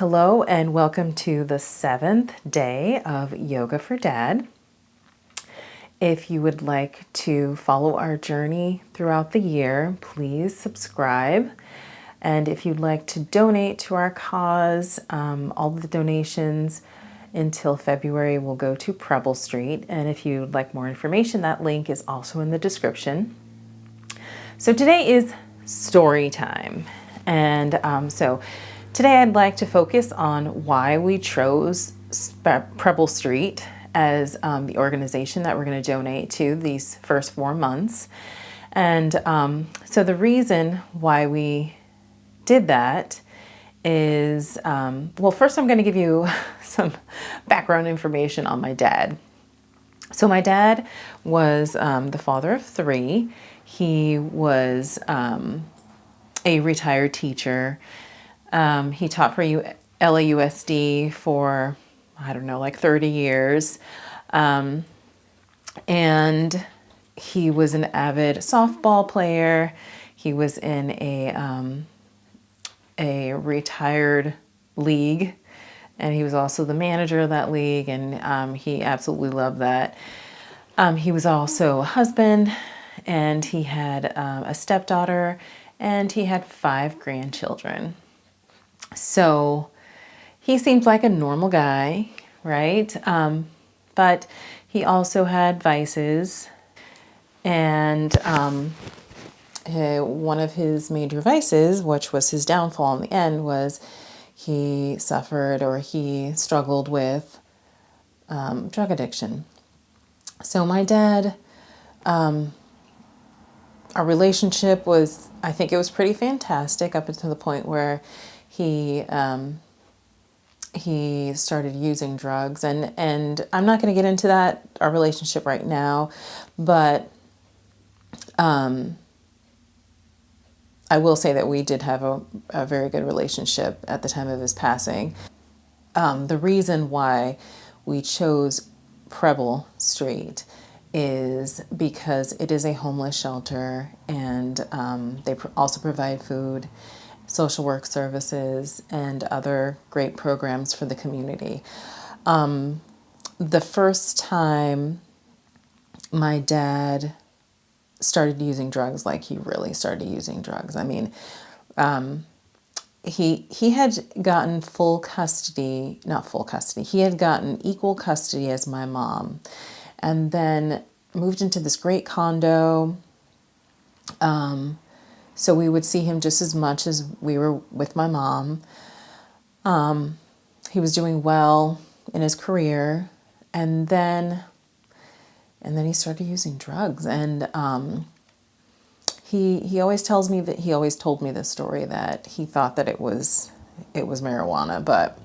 Hello and welcome to the 7th day of Yoga for Dad. If you would like to follow our journey throughout the year, please subscribe. And if you'd like to donate to our cause, all the donations until February will go to Preble Street. And if you'd like more information, that link is also in the description. So today is story time. And so today I'd like to focus on why we chose Preble Street as the organization that we're going to donate to these first 4 months. And so the reason why we did that is, well, first I'm going to give you some background information on my dad. So my dad was the father of 3. He was a retired teacher. He taught for LAUSD for, I don't know, like 30 years. And he was an avid softball player. He was in a retired league, and he was also the manager of that league, and he absolutely loved that. He was also a husband, and he had a stepdaughter, and he had 5 grandchildren. So he seemed like a normal guy, right? But he also had vices, and one of his major vices, which was his downfall in the end, was he struggled with drug addiction. So my dad, our relationship was, I think it was pretty fantastic up until the point where he started using drugs, and I'm not going to get into our relationship right now, but I will say that we did have a very good relationship at the time of his passing. The reason why we chose Preble Street is because it is a homeless shelter, and they also provide food, social work services, and other great programs for the community. The first time my dad started using drugs, like he really started using drugs, I mean, he had gotten he had gotten equal custody as my mom, and then moved into this great condo. So we would see him just as much as we were with my mom. He was doing well in his career, and then he started using drugs. And he always told me this story that he thought that it was marijuana, but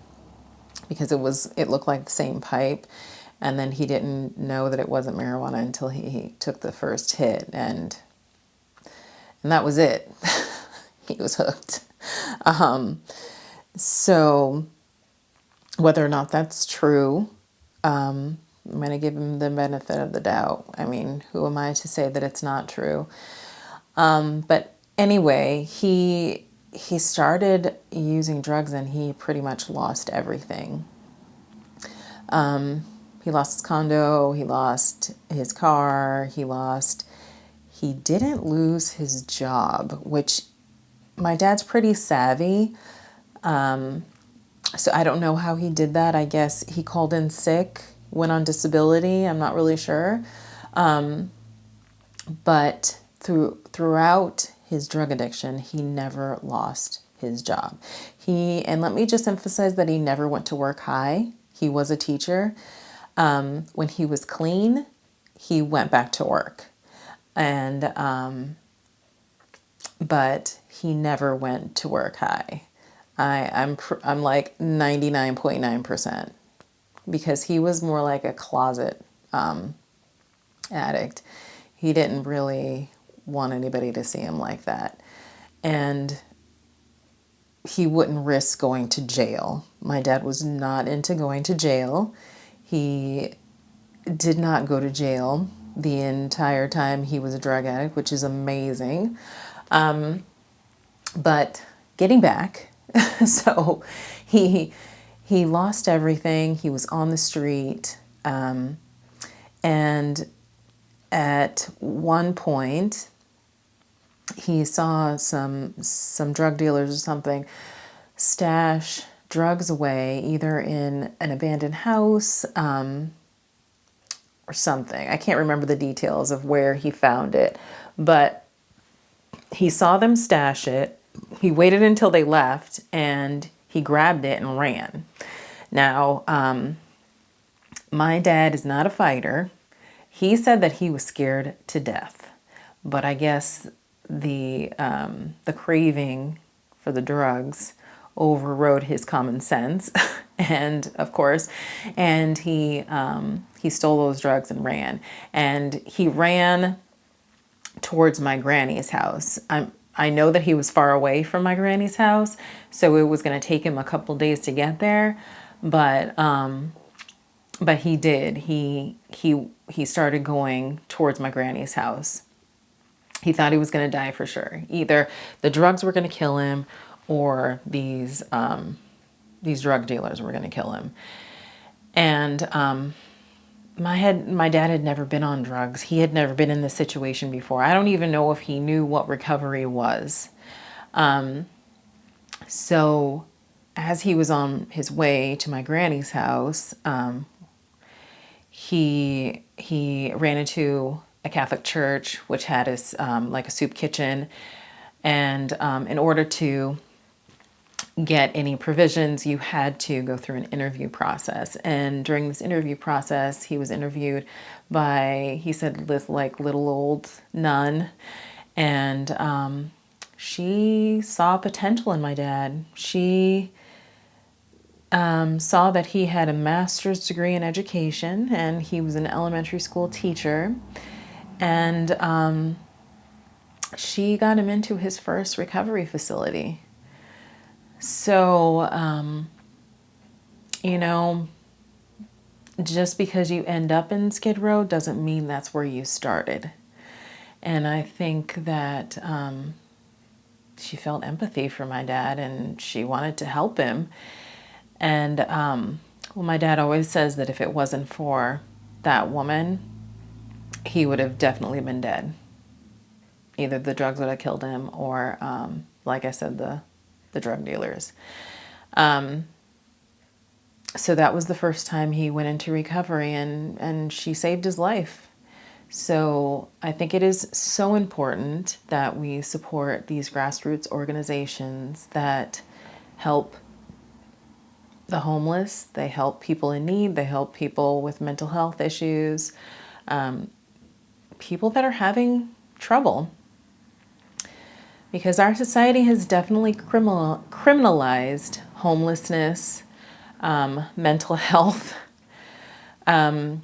because it looked like the same pipe, and then he didn't know that it wasn't marijuana until he took the first hit, and that was it. He was hooked. So whether or not that's true, I'm going to give him the benefit of the doubt. I mean, who am I to say that it's not true? But anyway, he started using drugs, and he pretty much lost everything. He lost his condo, he lost his car, he didn't lose his job, which my dad's pretty savvy. So I don't know how he did that. I guess he called in sick, went on disability. I'm not really sure. But throughout his drug addiction, he never lost his job. And let me just emphasize that he never went to work high. He was a teacher. When he was clean, he went back to work. And but he never went to work high. I'm like 99.9%, because he was more like a closet addict. He didn't really want anybody to see him like that, and he wouldn't risk going to jail. My dad was not into going to jail. He did not go to jail the entire time he was a drug addict, which is amazing. But getting back, So he lost everything. He was on the street. And at one point, he saw some drug dealers or something stash drugs away, either in an abandoned house or something. I can't remember the details of where he found it, but he saw them stash it. He waited until they left and he grabbed it and ran. Now, my dad is not a fighter. He said that he was scared to death, but I guess the craving for the drugs overrode his common sense, and of course, and he stole those drugs and ran. And he ran towards my granny's house. I know that he was far away from my granny's house, so it was going to take him a couple days to get there, but he did. He started going towards my granny's house. He thought he was going to die for sure. Either the drugs were going to kill him, or these drug dealers were going to kill him. And my dad had never been on drugs. He had never been in this situation before. I don't even know if he knew what recovery was. So as he was on his way to my granny's house, he ran into a Catholic church, which had like a soup kitchen. And in order to get any provisions, you had to go through an interview process. And during this interview process, he was interviewed by, he said, this like little old nun. And she saw potential in my dad. She saw that he had a master's degree in education, and he was an elementary school teacher. And she got him into his first recovery facility. So, just because you end up in Skid Row doesn't mean that's where you started. And I think that she felt empathy for my dad, and she wanted to help him. And my dad always says that if it wasn't for that woman, he would have definitely been dead. Either the drugs would have killed him, or, like I said, the drug dealers. So that was the first time he went into recovery, and she saved his life. So I think it is so important that we support these grassroots organizations that help the homeless. They help people in need. They help people with mental health issues, people that are having trouble. Because our society has definitely criminalized homelessness, mental health. I'm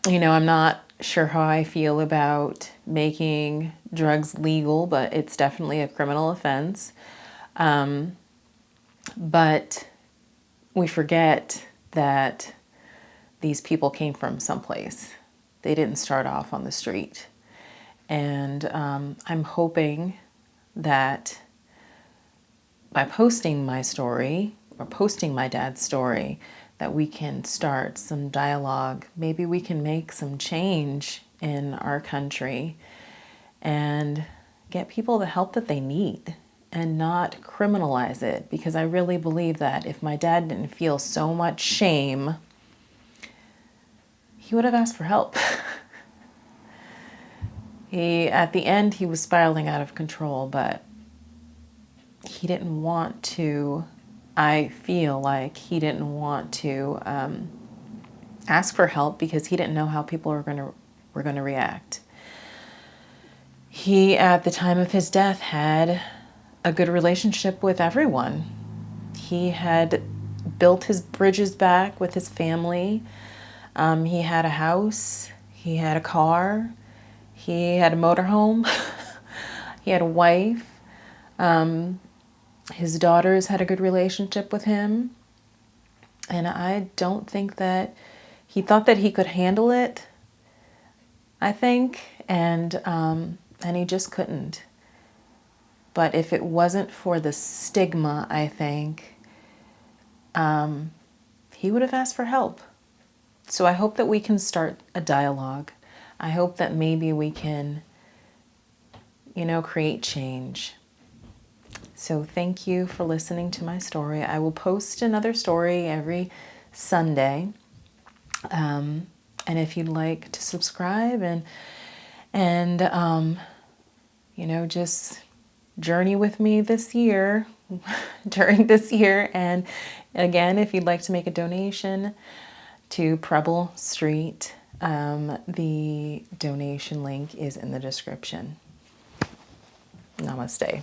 not sure how I feel about making drugs legal, but it's definitely a criminal offense. But we forget that these people came from someplace. They didn't start off on the street. And I'm hoping that by posting my story, or posting my dad's story, that we can start some dialogue. Maybe we can make some change in our country and get people the help that they need and not criminalize it. Because I really believe that if my dad didn't feel so much shame, he would have asked for help. At the end, he was spiraling out of control, but he didn't want to, I feel like he didn't want to ask for help because he didn't know how people were going to react. He, at the time of his death, had a good relationship with everyone. He had built his bridges back with his family. He had a house. He had a car. He had a motorhome. He had a wife. His daughters had a good relationship with him. And I don't think that he thought that he could handle it, I think. And he just couldn't. But if it wasn't for the stigma, I think he would have asked for help. So I hope that we can start a dialogue. I hope that maybe we can, create change. So thank you for listening to my story. I will post another story every Sunday. And if you'd like to subscribe and just journey with me this year, during this year. And again, if you'd like to make a donation to Preble Street, the donation link is in the description. Namaste.